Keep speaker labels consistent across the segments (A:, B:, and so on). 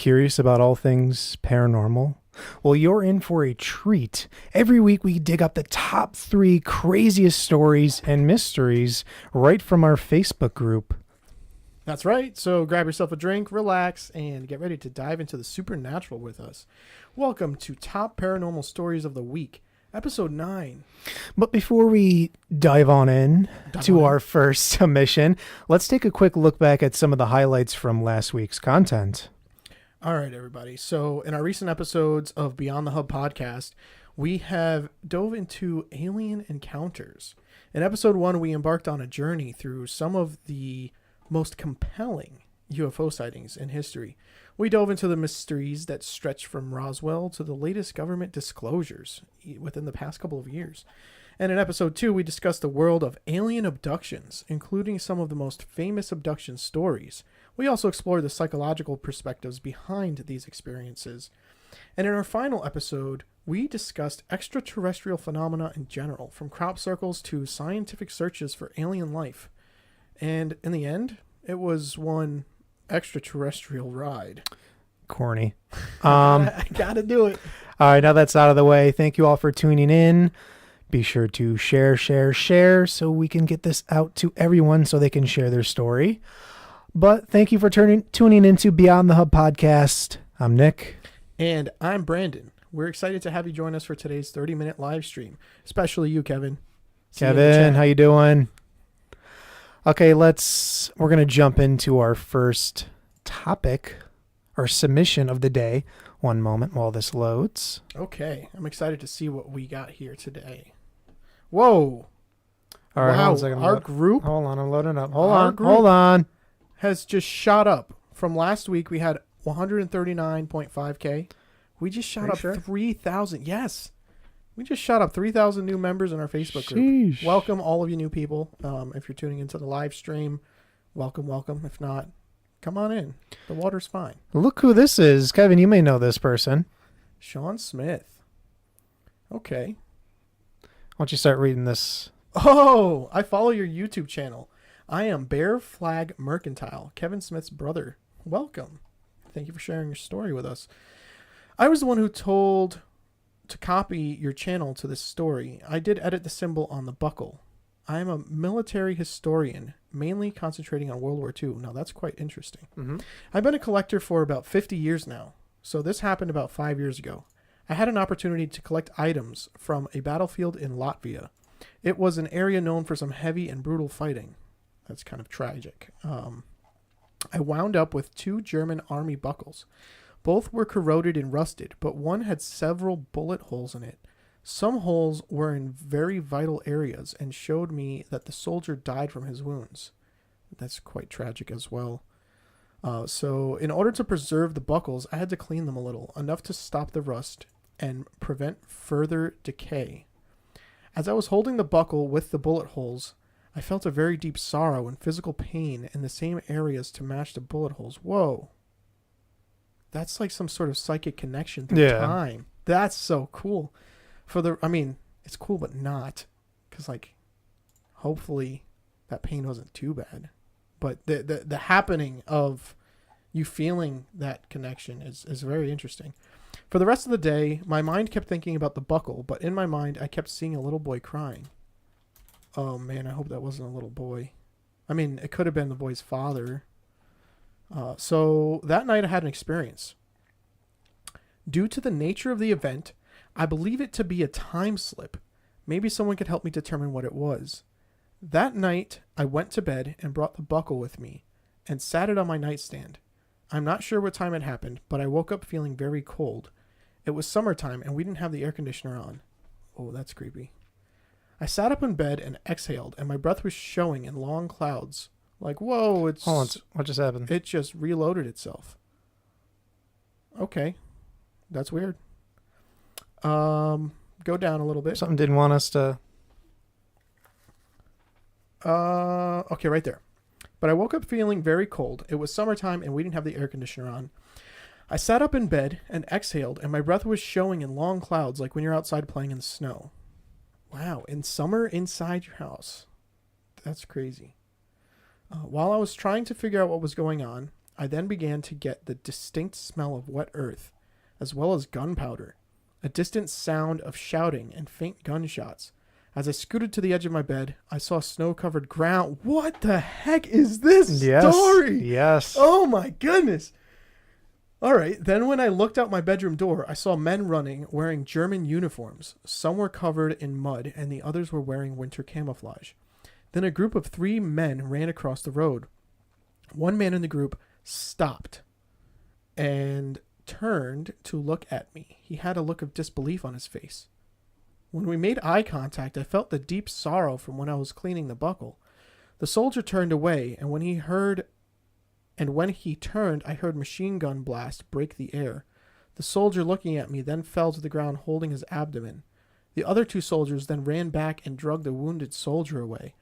A: Curious about all things paranormal? Well, you're in for a treat. Every week we dig up the top 3 craziest stories and mysteries right from our Facebook group.
B: That's right. So grab yourself a drink, relax, and get ready to dive into the supernatural with us. Welcome to Top Paranormal Stories of the Week, Episode 9.
A: But before we dive on in to our first submission, let's take a quick look back at some of the highlights from last week's content.
B: All right, everybody. So in our recent episodes of Beyond the Hub podcast, we have dove into alien encounters. In episode 1, we embarked on a journey through some of the most compelling UFO sightings in history. We dove into the mysteries that stretch from Roswell to the latest government disclosures within the past couple of years. And in episode 2, we discussed the world of alien abductions, including some of the most famous abduction stories. We also explored the psychological perspectives behind these experiences. And in our final episode, we discussed extraterrestrial phenomena in general, from crop circles to scientific searches for alien life. And in the end, it was one extraterrestrial ride.
A: Corny.
B: I gotta do it.
A: All right, now that's out of the way. Thank you all for tuning in. Be sure to share so we can get this out to everyone so they can share their story. But thank you for tuning into Beyond the Hub podcast. I'm Nick.
B: And I'm Brandon. We're excited to have you join us for today's 30-minute live stream, especially you, Kevin.
A: Kevin, how you doing? Okay, we're going to jump into our first topic, our submission of the day. One moment while this loads.
B: Okay, I'm excited to see what we got here today. Whoa.
A: All right,
B: wow,
A: hold on a second.
B: our group
A: Hold on, I'm loading up. Hold on.
B: Has just shot up. From last week, we had 139.5K. We just shot up 3,000. Yes. We just shot up 3,000 new members in our Facebook group. Welcome, all of you new people. If you're tuning into the live stream, welcome. If not, come on in. The water's fine.
A: Look who this is. Kevin, you may know this person.
B: Sean Smith. Okay.
A: Why don't you start reading this?
B: Oh, I follow your YouTube channel. I am Bear Flag Mercantile, Kevin Smith's brother. Welcome. Thank you for sharing your story with us. I was the one who told to copy your channel to this story. I did edit the symbol on the buckle. I am a military historian, mainly concentrating on World War II. Now, that's quite interesting.
A: Mm-hmm.
B: I've been a collector for about 50 years now, so this happened about 5 years ago. I had an opportunity to collect items from a battlefield in Latvia. It was an area known for some heavy and brutal fighting. That's kind of tragic. I wound up with 2 German army buckles. Both were corroded and rusted, but one had several bullet holes in it. Some holes were in very vital areas and showed me that the soldier died from his wounds. That's quite tragic as well. So in order to preserve the buckles, I had to clean them a little, enough to stop the rust and prevent further decay. As I was holding the buckle with the bullet holes, I felt a very deep sorrow and physical pain in the same areas to match the bullet holes. Whoa. That's like some sort of psychic connection through time. That's so cool. It's cool, but not. Because, hopefully that pain wasn't too bad. But the happening of you feeling that connection is very interesting. For the rest of the day, my mind kept thinking about the buckle, but in my mind, I kept seeing a little boy crying. Oh, man, I hope that wasn't a little boy. It could have been the boy's father. So that night I had an experience. Due to the nature of the event, I believe it to be a time slip. Maybe someone could help me determine what it was. That night, I went to bed and brought the buckle with me and sat it on my nightstand. I'm not sure what time it happened, but I woke up feeling very cold. It was summertime and we didn't have the air conditioner on. Oh, that's creepy. I sat up in bed and exhaled, and my breath was showing in long clouds. Whoa, it's...
A: Hold on, what just happened?
B: It just reloaded itself. Okay. That's weird. Go down a little bit.
A: Something didn't want us to...
B: Okay, right there. But I woke up feeling very cold. It was summertime, and we didn't have the air conditioner on. I sat up in bed and exhaled, and my breath was showing in long clouds like when you're outside playing in the snow. Wow, in summer inside your house. That's crazy. While I was trying to figure out what was going on, I then began to get the distinct smell of wet earth, as well as gunpowder, a distant sound of shouting and faint gunshots. As I scooted to the edge of my bed, I saw snow-covered ground. What the heck is this story?
A: Yes.
B: Oh my goodness. All right. Then when I looked out my bedroom door, I saw men running wearing German uniforms. Some were covered in mud and the others were wearing winter camouflage. Then a group of 3 men ran across the road. One man in the group stopped and turned to look at me. He had a look of disbelief on his face. When we made eye contact, I felt the deep sorrow from when I was cleaning the buckle. The soldier turned away, and when he turned, I heard machine gun blast break the air. The soldier looking at me then fell to the ground holding his abdomen. The other 2 soldiers then ran back and dragged the wounded soldier away.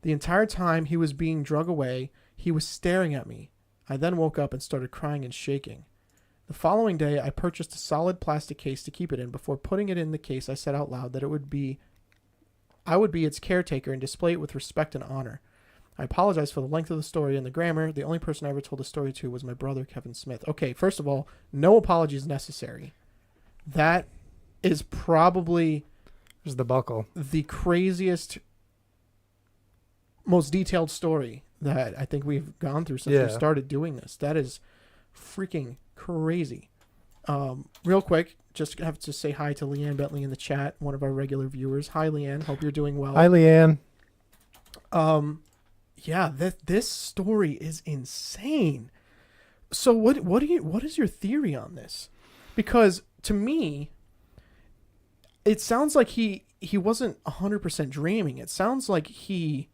B: The entire time he was being dragged away, he was staring at me. I then woke up and started crying and shaking. The following day, I purchased a solid plastic case to keep it in. Before putting it in the case, I said out loud that I would be its caretaker and display it with respect and honor. I apologize for the length of the story and the grammar. The only person I ever told the story to was my brother, Kevin Smith. Okay, first of all, no apologies necessary. That is probably
A: There's the buckle.
B: the craziest, most detailed story that I think we've gone through since we started doing this. That is freaking crazy. Real quick, just have to say hi to Leanne Bentley in the chat, one of our regular viewers. Hi, Leanne. Hope you're doing well.
A: Hi, Leanne.
B: Yeah, this story is insane. So what is your theory on this? Because to me, it sounds like he wasn't 100% dreaming. It sounds like he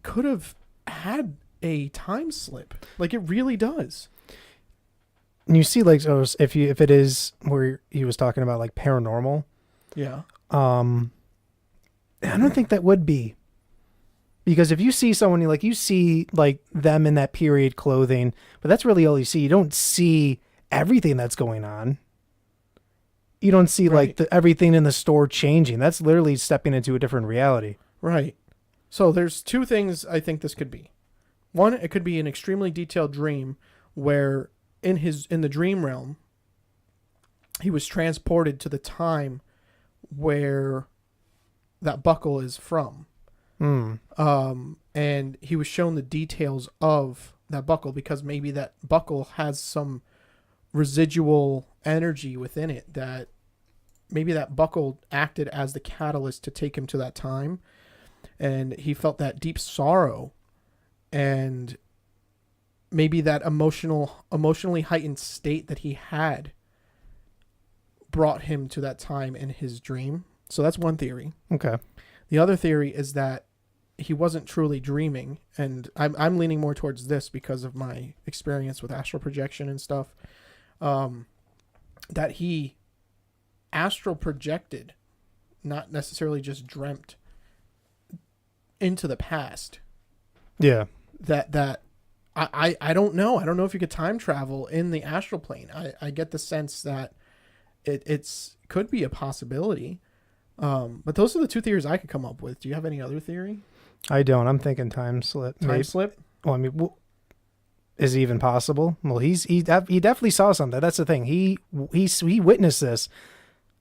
B: could have had a time slip. Like, it really does.
A: And you see, like, so if it is where he was talking about like paranormal,
B: Yeah.
A: I don't think that would be, because if you see someone, you see like them in that period clothing, but that's really all you see. You don't see everything that's going on. You don't see
B: Right.
A: like everything in the store changing. That's literally stepping into a different reality.
B: Right. So there's 2 things I think this could be. One, it could be an extremely detailed dream where in the dream realm, he was transported to the time where that buckle is from. And he was shown the details of that buckle because maybe that buckle has some residual energy within it, that maybe that buckle acted as the catalyst to take him to that time. And he felt that deep sorrow, and maybe that emotionally heightened state that he had brought him to that time in his dream. So that's one theory.
A: Okay.
B: The other theory is that he wasn't truly dreaming, and I'm leaning more towards this because of my experience with astral projection and stuff. That he astral projected, not necessarily just dreamt, into the past.
A: Yeah.
B: That I don't know. I don't know if you could time travel in the astral plane. I get the sense that it's could be a possibility. But those are the 2 theories I could come up with. Do you have any other theory?
A: I don't. I'm thinking time slip.
B: Time slip?
A: Well, I mean, is it even possible? Well, he definitely saw something. That's the thing. He witnessed this,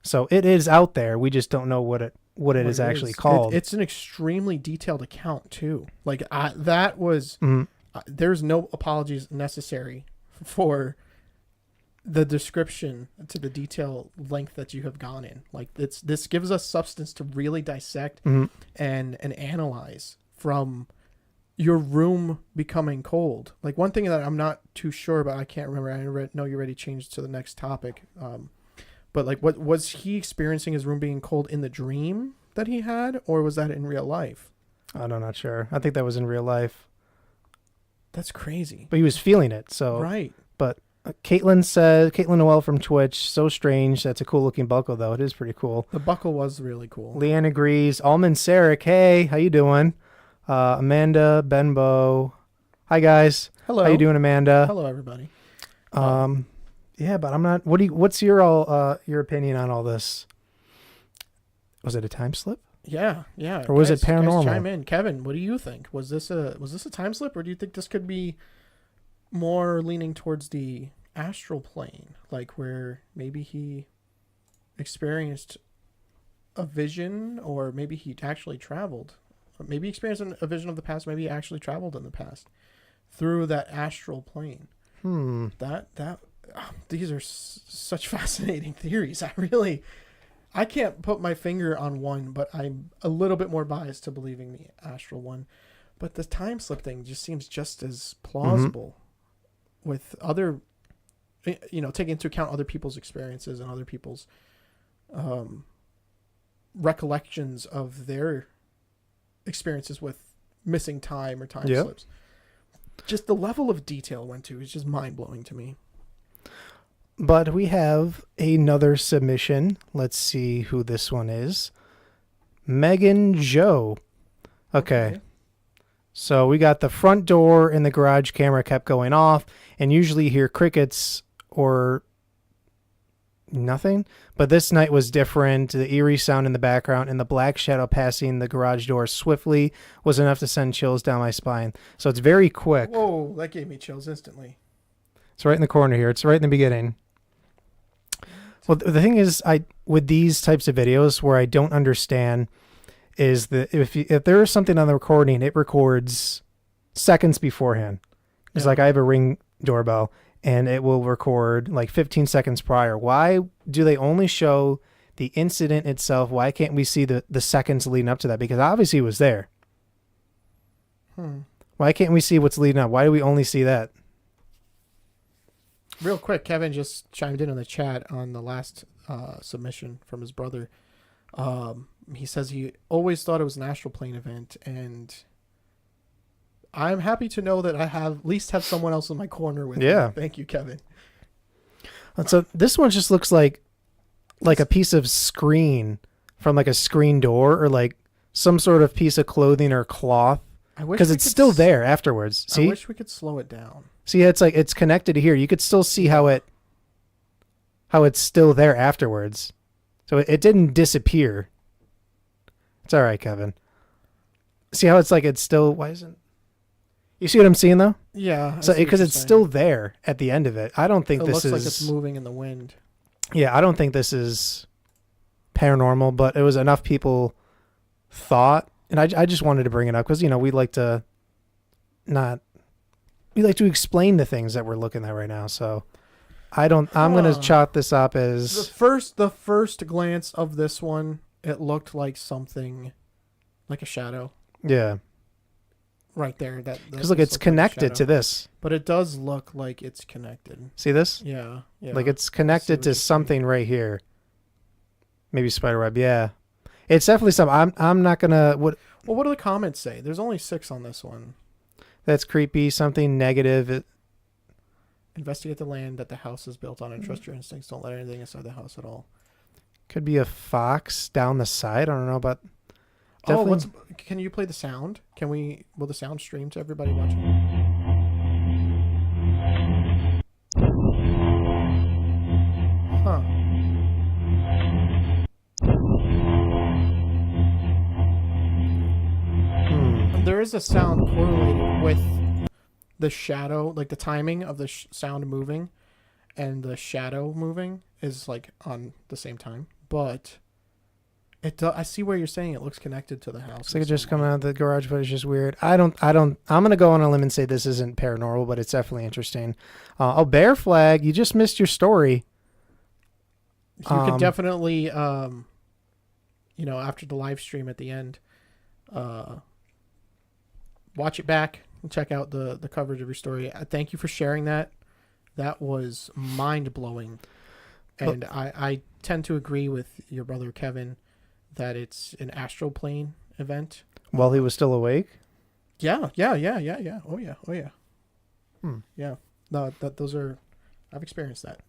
A: so it is out there. We just don't know what it is actually called.
B: It's an extremely detailed account too. Like that was.
A: Mm-hmm.
B: There's no apologies necessary for the description to the detail length that you have gone in. Like this gives us substance to really dissect
A: Mm-hmm.
B: and analyze from your room becoming cold. Like, one thing that I'm not too sure about, I can't remember. I know you already changed to the next topic. But like, what was he experiencing his room being cold in the dream that he had, or was that in real life?
A: I'm not sure. I think that was in real life.
B: That's crazy.
A: But he was feeling it. So
B: Right.
A: But Caitlin Noel from Twitch, so strange. That's a cool looking buckle though. It is pretty cool.
B: The buckle was really cool.
A: Leanne agrees. Almond Sarek, hey, how you doing? Amanda Benbow, hi guys.
B: Hello.
A: How you doing, Amanda?
B: Hello, everybody.
A: Yeah, but I'm not. What's your opinion on all this? Was it a time slip?
B: Yeah.
A: Or was it paranormal?
B: Guys chime in. Kevin, what do you think? Was this a time slip, or do you think this could be more leaning towards the astral plane, like where maybe he experienced a vision, or maybe he actually traveled. Maybe he experienced a vision of the past. Maybe he actually traveled in the past through that astral plane. These are such fascinating theories. I can't put my finger on one, but I'm a little bit more biased to believing the astral one. But the time slip thing just seems just as plausible with other, taking into account other people's experiences and other people's recollections of their experiences with missing time or time slips. Just the level of detail went to is just mind-blowing to me.
A: But we have another submission. Let's see who this one is. Megan Joe. Okay. So we got the front door and the garage camera kept going off, and usually you hear crickets or nothing. But this night was different. The eerie sound in the background and the black shadow passing the garage door swiftly was enough to send chills down my spine. So it's very quick.
B: Whoa, that gave me chills instantly.
A: It's right in the corner here. It's right in the beginning. Well, the thing is, with these types of videos where I don't understand is that if there is something on the recording, it records seconds beforehand. It's like I have a Ring doorbell, and it will record like 15 seconds prior. Why do they only show the incident itself? Why can't we see the seconds leading up to that? Because obviously it was there. Why can't we see what's leading up? Why do we only see that?
B: Real quick, Kevin just chimed in the chat on the last submission from his brother. He says he always thought it was an astral plane event, and I'm happy to know that I at least have someone else in my corner with me. Thank you, Kevin.
A: And so this one just looks like a piece of screen from like a screen door, or like some sort of piece of clothing or cloth, because it's still there afterwards. See?
B: I wish we could slow it down.
A: See, it's connected to here. You could still see how it's still there afterwards. So it didn't disappear. It's all right, Kevin. See how it's still, why isn't, you see what I'm seeing though?
B: Yeah.
A: So because it's still there at the end of it. I don't think this is.
B: It looks like it's moving in the wind.
A: Yeah, I don't think this is paranormal, but it was enough people thought, and I just wanted to bring it up because we like to explain the things that we're looking at right now. So I'm going to chalk this up as
B: the first glance of this one. It looked like something, like a shadow.
A: Yeah.
B: Right there.
A: Because look, it's connected to this.
B: But it does look like it's connected.
A: See this?
B: Yeah.
A: Like it's connected to something right here. Maybe spiderweb. Yeah. It's definitely something. I'm not gonna.
B: Well, what do the comments say? There's only 6 on this one.
A: That's creepy. Something negative.
B: Investigate the land that the house is built on and trust your instincts. Don't let anything inside the house at all.
A: Could be a fox down the side. I don't know, but
B: can you play the sound? Will the sound stream to everybody watching? Huh. There is a sound correlated with the shadow, like the timing of the sound moving and the shadow moving is like on the same time, but I see where you're saying it looks connected to the house.
A: Looks like it just coming out of the garage footage is weird. I'm gonna go on a limb and say this isn't paranormal, but it's definitely interesting. Bear flag, you just missed your story.
B: You could definitely after the live stream at the end, watch it back and check out the coverage of your story. Thank you for sharing that. That was mind-blowing. And I tend to agree with your brother Kevin that it's an astral plane event.
A: While he was still awake?
B: Yeah. Oh yeah. Yeah. No, those are, I've experienced that.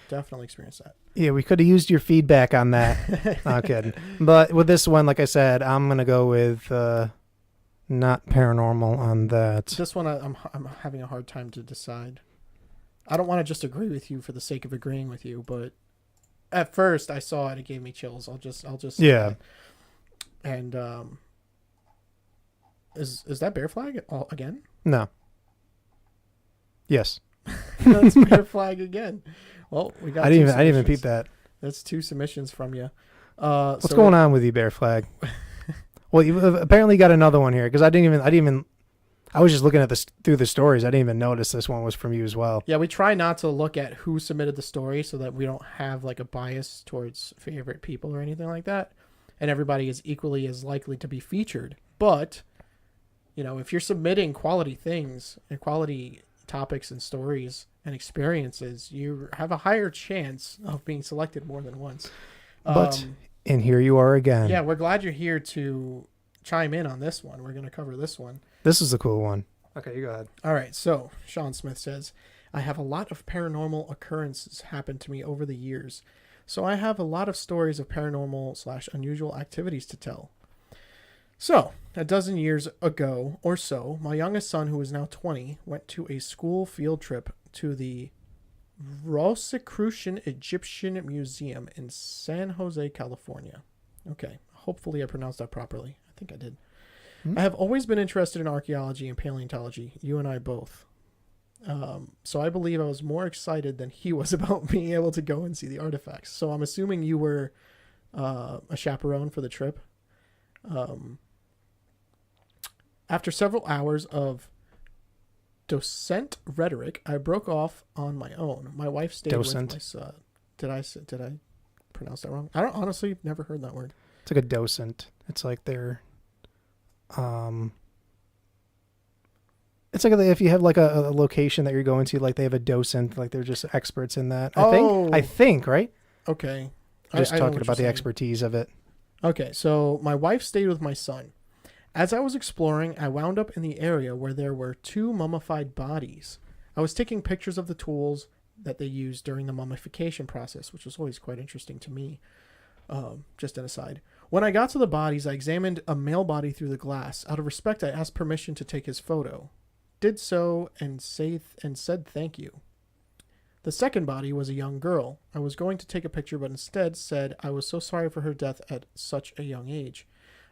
B: Definitely experienced that.
A: Yeah, we could have used your feedback on that. Not kidding. But with this one, like I said, I'm going to go with not paranormal on that.
B: This one, I'm having a hard time to decide. I don't want to just agree with you for the sake of agreeing with you, but at first I saw it, it gave me chills. I'll just say that. And is that bear flag again?
A: No. Yes.
B: That's Bear Flag again. Well, we got.
A: I didn't even peep that.
B: That's 2 submissions from you.
A: What's going on with you, Bear Flag? Well, you apparently got another one here because I didn't even. I was just looking at this through the stories. I didn't even notice this one was from you as well.
B: Yeah, we try not to look at who submitted the story so that we don't have like a bias towards favorite people or anything like that, and everybody is equally as likely to be featured. But if you're submitting quality things and quality topics and stories and experiences, you have a higher chance of being selected more than once.
A: And here you are again.
B: Yeah, we're glad you're here to chime in on this one. We're going to cover this one.
A: This is a cool one. Okay, you go ahead.
B: All right, so Sean Smith says, I have a lot of paranormal occurrences happen to me over the years, so I have a lot of stories of paranormal / unusual activities to tell. So, a dozen years ago or so, my youngest son, who is now 20, went to a school field trip to the Rosicrucian Egyptian Museum in San Jose, California. Okay, hopefully I pronounced that properly. I think I did. I have always been interested in archaeology and paleontology, you and I both. So I believe I was more excited than he was about being able to go and see the artifacts. So I'm assuming you were a chaperone for the trip. After several hours of docent rhetoric, I broke off on my own. My wife stayed with my son. Did I pronounce that wrong? I don't honestly never heard that word.
A: It's like a docent. It's like they're it's like if you have like a location that you're going to, like they have a docent, like they're just experts in that. I think, right?
B: Okay.
A: Just talking about the expertise of it.
B: Okay, so my wife stayed with my son. As I was exploring, I wound up in the area where there were 2 mummified bodies. I was taking pictures of the tools that they used during the mummification process, which was always quite interesting to me. Just an aside. When I got to the bodies, I examined a male body through the glass. Out of respect, I asked permission to take his photo. Did so and said thank you. The second body was a young girl. I was going to take a picture, but instead said I was so sorry for her death at such a young age.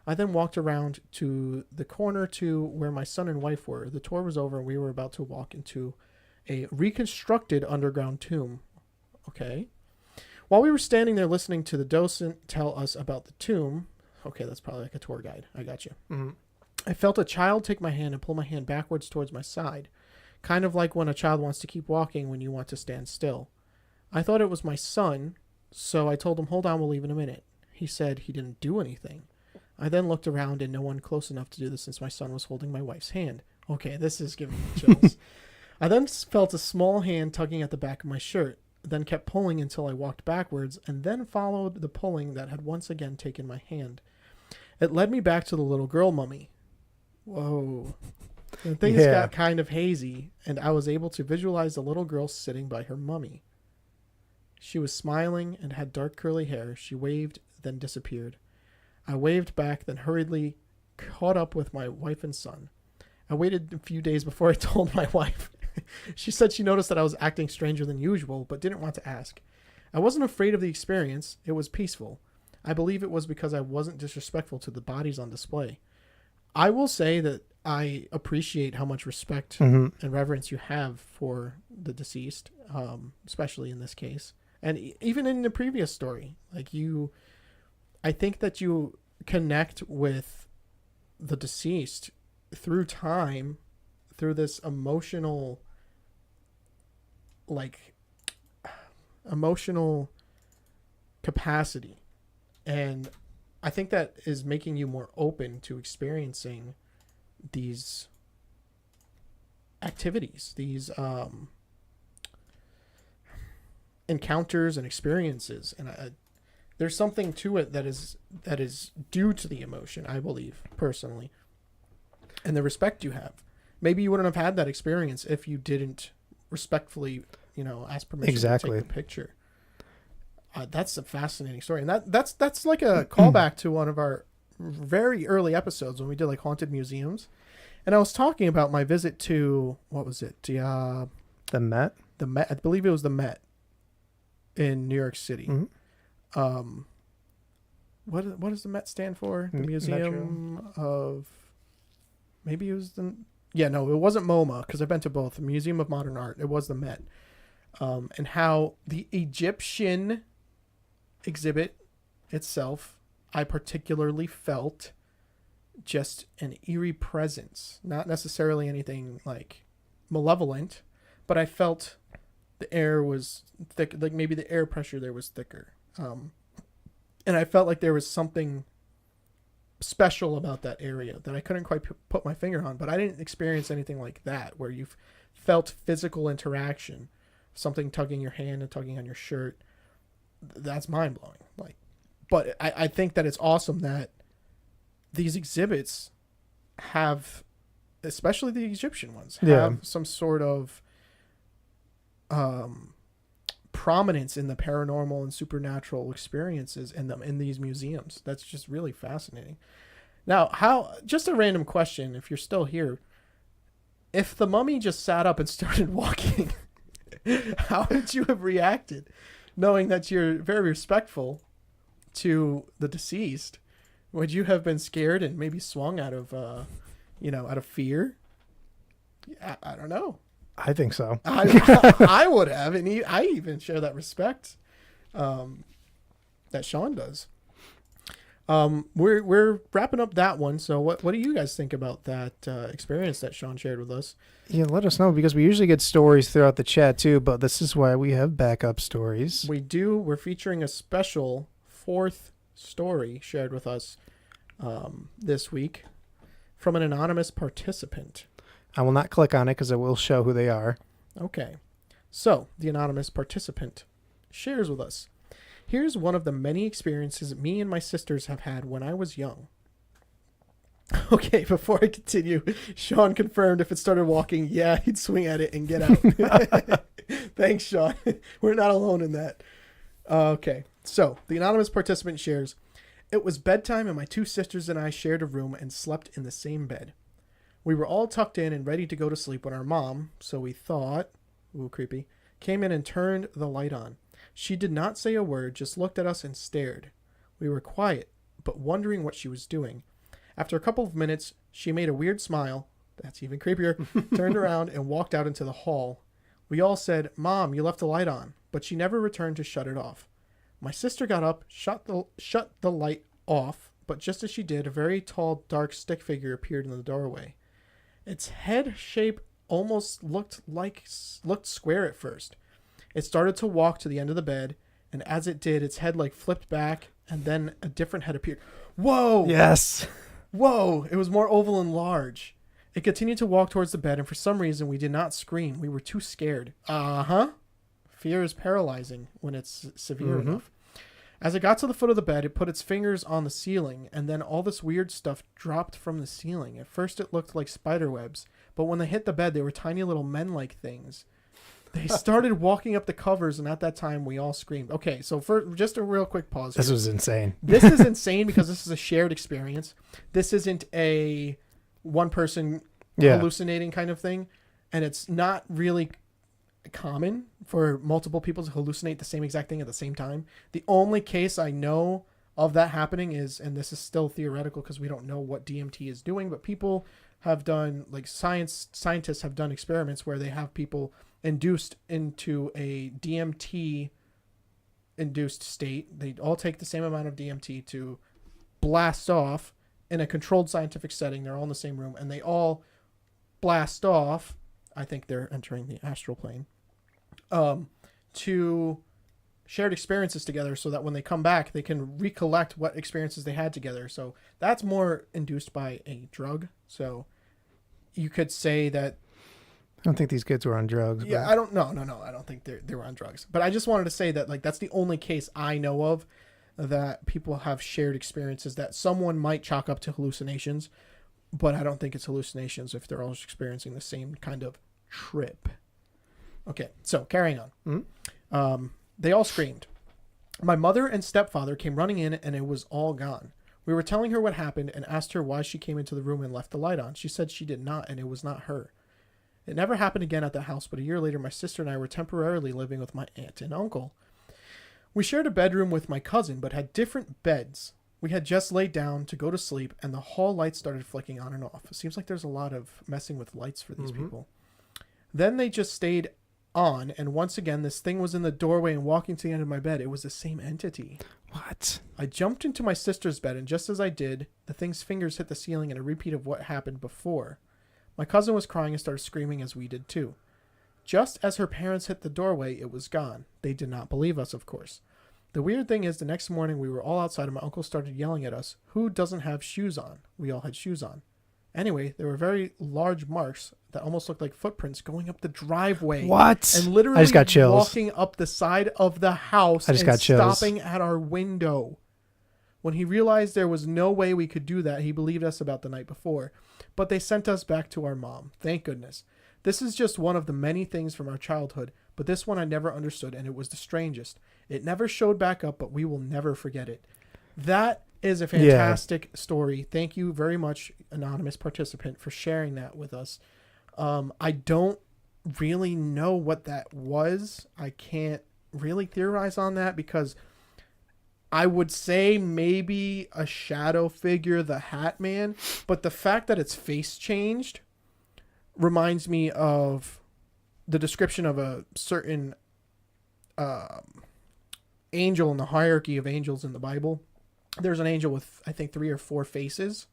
B: I then walked around to the corner to where my son and wife were. The tour was over and we were about to walk into a reconstructed underground tomb. Okay. While we were standing there listening to the docent tell us about the tomb, okay, that's probably like a tour guide. I got you.
A: Mm-hmm.
B: I felt a child take my hand and pull my hand backwards towards my side, kind of like when a child wants to keep walking when you want to stand still. I thought it was my son, so I told him, hold on, we'll leave in a minute. He said he didn't do anything. I then looked around and no one close enough to do this since my son was holding my wife's hand. Okay, this is giving me chills. I then felt a small hand tugging at the back of my shirt, then kept pulling until I walked backwards and then followed the pulling that had once again taken my hand. It led me back to the little girl mummy. Whoa. And things got kind of hazy, and I was able to visualize the little girl sitting by her mummy. She was smiling and had dark curly hair. She waved, then disappeared. I waved back, then hurriedly caught up with my wife and son. I waited a few days before I told my wife. She said she noticed that I was acting stranger than usual, but didn't want to ask. I wasn't afraid of the experience. It was peaceful. I believe it was because I wasn't disrespectful to the bodies on display. I will say that I appreciate how much respect and reverence you have for the deceased, especially in this case. And even in the previous story, I think that you connect with the deceased through time, through this emotional capacity. And I think that is making you more open to experiencing these activities, these encounters and experiences. And there's something to it that is due to the emotion, I believe, personally, and the respect you have. Maybe you wouldn't have had that experience if you didn't respectfully, ask permission to take the picture. That's a fascinating story, and that's like a callback to one of our very early episodes when we did like haunted museums, and I was talking about my visit to, what was it? The
A: Met.
B: The Met. I believe it was the Met in New York City.
A: Mm-hmm.
B: What does the Met stand for? The Museum
A: Metro.
B: of, maybe it was the Yeah, no, it wasn't MoMA because I've been to both. Museum of Modern Art. It was the Met. And how the Egyptian exhibit itself, I particularly felt just an eerie presence. Not necessarily anything like malevolent, but I felt the air was thick, like maybe the air pressure there was thicker. And I felt like there was something special about that area that I couldn't quite put my finger on, but I didn't experience anything like that where you've felt physical interaction, something tugging your hand and tugging on your shirt. That's mind blowing. Like, but I think that it's awesome that these exhibits have, especially the Egyptian ones, have some sort of prominence in the paranormal and supernatural experiences in them in these museums. That's just really fascinating. Now, just a random question, if you're still here, if the mummy just sat up and started walking, how would you have reacted, knowing that you're very respectful to the deceased? Would you have been scared and maybe swung out of out of fear? I don't know.
A: I think so.
B: I would have, and I even share that respect that Sean does. We're wrapping up that one. So what do you guys think about that experience that Sean shared with us?
A: Yeah, let us know, because we usually get stories throughout the chat too, but this is why we have backup stories.
B: We do. We're featuring a special 4th story shared with us this week from an anonymous participant.
A: I will not click on it because it will show who they are.
B: Okay. So, the anonymous participant shares with us. Here's one of the many experiences me and my sisters have had when I was young. Okay, before I continue, Sean confirmed if it started walking, yeah, he'd swing at it and get out. Thanks, Sean. We're not alone in that. Okay, so the anonymous participant shares, it was bedtime and my 2 sisters and I shared a room and slept in the same bed. We were all tucked in and ready to go to sleep when our mom, so we thought, ooh, creepy, came in and turned the light on. She did not say a word, just looked at us and stared. We were quiet, but wondering what she was doing. After a couple of minutes, she made a weird smile, that's even creepier, turned around and walked out into the hall. We all said, Mom, you left the light on, but she never returned to shut it off. My sister got up, shut the light off, but just as she did, a very tall, dark stick figure appeared in the doorway. Its head shape almost looked square at first. It started to walk to the end of the bed, and as it did, its head flipped back, and then a different head appeared. Whoa!
A: Yes!
B: Whoa! It was more oval and large. It continued to walk towards the bed, and for some reason, we did not scream. We were too scared. Fear is paralyzing when it's severe enough. As it got to the foot of the bed, it put its fingers on the ceiling, and then all this weird stuff dropped from the ceiling. At first, it looked like spider webs, but when they hit the bed, they were tiny little men-like things. They started walking up the covers, and at that time, we all screamed. Okay, so for just a real quick pause.
A: This was insane.
B: This is insane because this is a shared experience. This isn't a one-person hallucinating kind of thing, and it's not really common for multiple people to hallucinate the same exact thing at the same time. The only case I know of that happening is, and this is still theoretical because we don't know what DMT is doing, but people have done, scientists have done experiments where they have people induced into a DMT induced state. They all take the same amount of DMT to blast off in a controlled scientific setting. They're all in the same room and they all blast off. I think they're entering the astral plane, to shared experiences together so that when they come back, they can recollect what experiences they had together. So that's more induced by a drug. So you could say that.
A: I don't think these kids were on drugs.
B: Yeah,
A: but...
B: I don't know. No. I don't think they were on drugs. But I just wanted to say that that's the only case I know of that people have shared experiences that someone might chalk up to hallucinations. But I don't think it's hallucinations if they're all experiencing the same kind of trip. Okay, so carrying on.
A: Mm-hmm.
B: They all screamed. My mother and stepfather came running in and it was all gone. We were telling her what happened and asked her why she came into the room and left the light on. She said she did not and it was not her. It never happened again at the house, but a year later my sister and I were temporarily living with my aunt and uncle. We shared a bedroom with my cousin but had different beds. We had just laid down to go to sleep, and the hall lights started flicking on and off. It seems like there's a lot of messing with lights for these people. Then they just stayed on, and once again, this thing was in the doorway and walking to the end of my bed. It was the same entity.
A: What?
B: I jumped into my sister's bed, and just as I did, the thing's fingers hit the ceiling in a repeat of what happened before. My cousin was crying and started screaming as we did too. Just as her parents hit the doorway, it was gone. They did not believe us, of course. The weird thing is, the next morning we were all outside and my uncle started yelling at us, "Who doesn't have shoes on?" We all had shoes on. Anyway, there were very large marks that almost looked like footprints going up the driveway.
A: What?
B: And literally
A: I just got chills.
B: walking up the side of the house and stopping at our window. When he realized there was no way we could do that, he believed us about the night before. But they sent us back to our mom. Thank goodness. This is just one of the many things from our childhood, but this one I never understood, and it was the strangest. It never showed back up, but we will never forget it. That is a fantastic story. Thank you very much, anonymous participant, for sharing that with us. I don't really know what that was. I can't really theorize on that because I would say maybe a shadow figure, the Hat Man, but the fact that its face changed reminds me of the description of a certain angel in the hierarchy of angels in the Bible. There's an angel with, I think, 3 or 4 faces.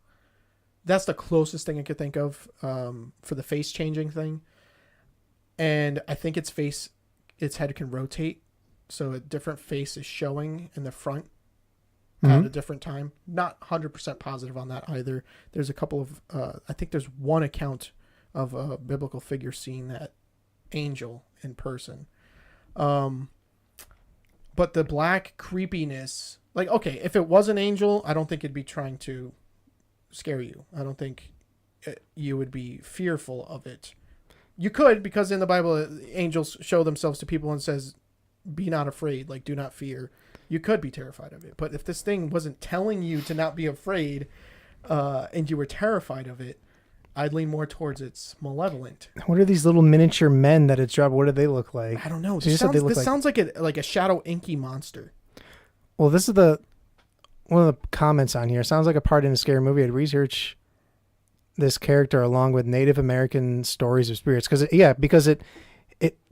B: That's the closest thing I could think of for the face changing thing. And I think its head can rotate. So a different face is showing in the front at a different time. Not 100% positive on that either. There's a couple of, I think there's one account of a biblical figure seeing that angel in person. But the black creepiness, like, okay, if it was an angel, I don't think it'd be trying to scare you. I don't think you would be fearful of it. You could, because in the Bible, angels show themselves to people and says, "Be not afraid," like, do not fear. You could be terrified of it. But if this thing wasn't telling you to not be afraid, and you were terrified of it, I'd lean more towards it's malevolent.
A: What are these little miniature men that it's dropped? What do they look like?
B: I don't know. This sounds like a shadow inky monster.
A: Well, this is one of the comments on here. Sounds like a part in a scary movie. I'd research this character along with Native American stories of spirits because it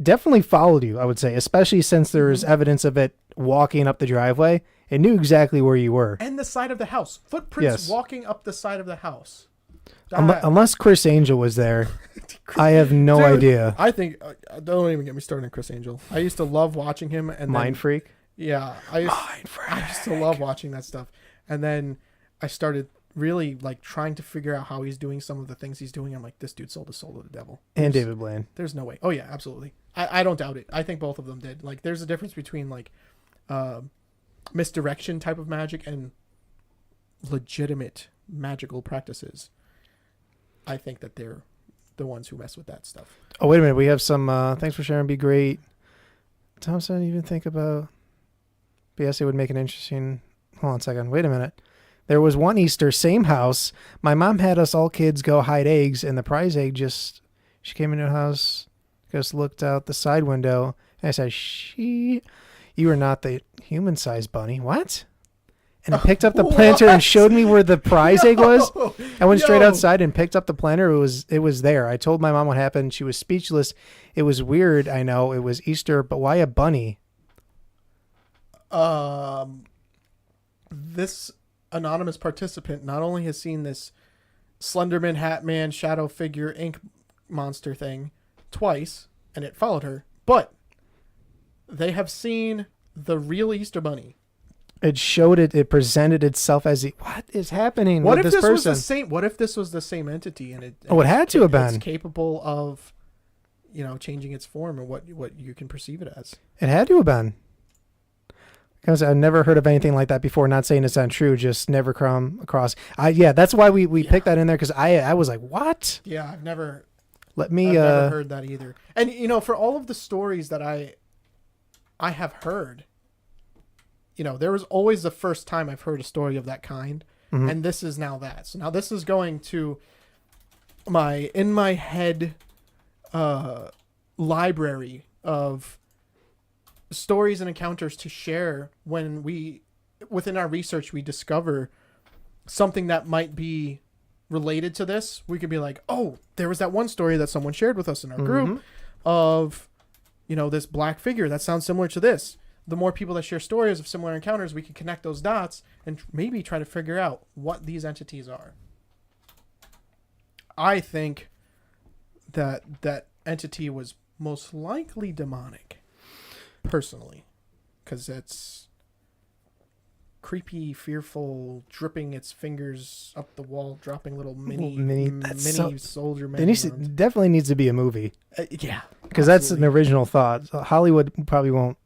A: definitely followed you, I would say, especially since there was evidence of it walking up the driveway. It knew exactly where you were.
B: And the side of the house. Footprints walking up the side of the house.
A: Unless Chris Angel was there, I have no idea.
B: I think, don't even get me started on Chris Angel. I used to love watching him. And
A: Mind Freak?
B: Yeah. I used to love watching that stuff. And then I started really like trying to figure out how he's doing some of the things he's doing. I'm like, this dude sold his soul to the devil.
A: And David Blaine. There's
B: no way. Oh yeah, absolutely. I don't doubt it. I think both of them did. Like, there's a difference between like misdirection type of magic and legitimate magical practices. I think that they're the ones who mess with that stuff.
A: Oh, wait a minute. We have some, thanks for sharing. Be great. Thompson didn't even think about, but yes, it would make an interesting, hold on a second. Wait a minute. There was one Easter, same house. My mom had us all kids go hide eggs, and the prize egg she came into the house, just looked out the side window, and I said, you are not the human-sized bunny. What? And I picked up the planter and showed me where the prize egg was. I went straight outside and picked up the planter. It was there. I told my mom what happened. She was speechless. It was weird. I know it was Easter, but why a bunny?
B: This anonymous participant not only has seen this Slenderman, Hat Man, shadow figure, ink monster thing twice, and it followed her, but they have seen the real Easter bunny.
A: It showed it. It presented itself as what is happening with this person?
B: Was the same? What if this was the same entity and it
A: had to have been.
B: It's capable of, changing its form or what you can perceive it as.
A: It had to have been. Because I've never heard of anything like that before. Not saying it's not true, just never come across. That's why we picked that in there because I was like, what?
B: Yeah, I've never
A: heard
B: that either. And for all of the stories that I have heard. There was always the first time I've heard a story of that kind, and this is now that. So now this is going to my head library of stories and encounters to share when we within our research we discover something that might be related to this, we could be like, oh, there was that one story that someone shared with us in our group of, this black figure that sounds similar to this. The more people that share stories of similar encounters, we can connect those dots and maybe try to figure out what these entities are. I think that entity was most likely demonic, personally, because it's creepy, fearful, dripping its fingers up the wall, dropping little mini soldier men.
A: Definitely needs to be a movie.
B: Yeah,
A: because that's an original thought. Hollywood probably won't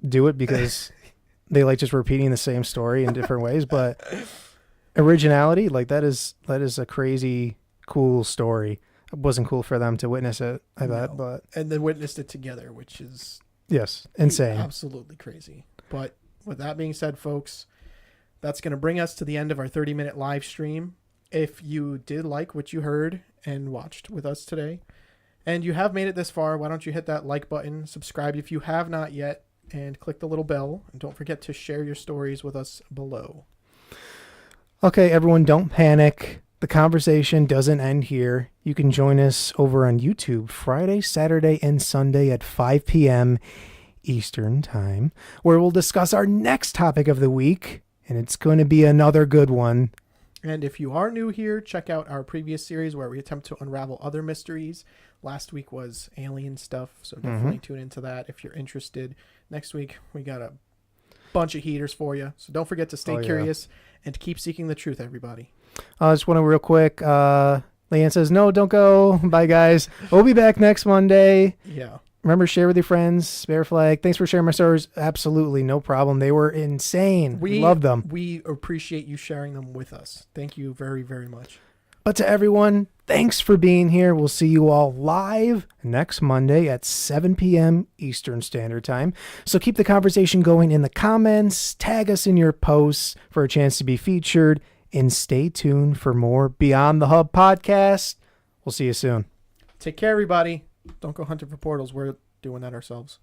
A: do it because they like just repeating the same story in different ways. But originality, like that is a crazy cool story. It wasn't cool for them to witness it, I bet, but
B: and then witnessed it together, which is
A: insane,
B: absolutely crazy. But with that being said, folks, that's going to bring us to the end of our 30-minute live stream. If you did like what you heard and watched with us today, and you have made it this far, why don't you hit that like button, subscribe if you have not yet, and click the little bell, and don't forget to share your stories with us below.
A: Okay, everyone, don't panic. The conversation doesn't end here. You can join us over on YouTube Friday, Saturday, and Sunday at 5 p.m. Eastern Time, where we'll discuss our next topic of the week, and it's going to be another good one.
B: And if you are new here, check out our previous series where we attempt to unravel other mysteries. Last week was alien stuff, so definitely tune into that if you're interested. Next week, we got a bunch of heaters for you, so don't forget to stay curious and to keep seeking the truth, everybody.
A: I just want to real quick, Leanne says, no, don't go. Bye, guys. We'll be back next Monday.
B: Yeah.
A: Remember, share with your friends. Spare Flag. Thanks for sharing my stories. Absolutely. No problem. They were insane. We love them.
B: We appreciate you sharing them with us. Thank you very, very much.
A: But to everyone, thanks for being here. We'll see you all live next Monday at 7 p.m. Eastern Standard Time. So keep the conversation going in the comments. Tag us in your posts for a chance to be featured. And stay tuned for more Beyond the Hub podcast. We'll see you soon.
B: Take care, everybody. Don't go hunting for portals. We're doing that ourselves.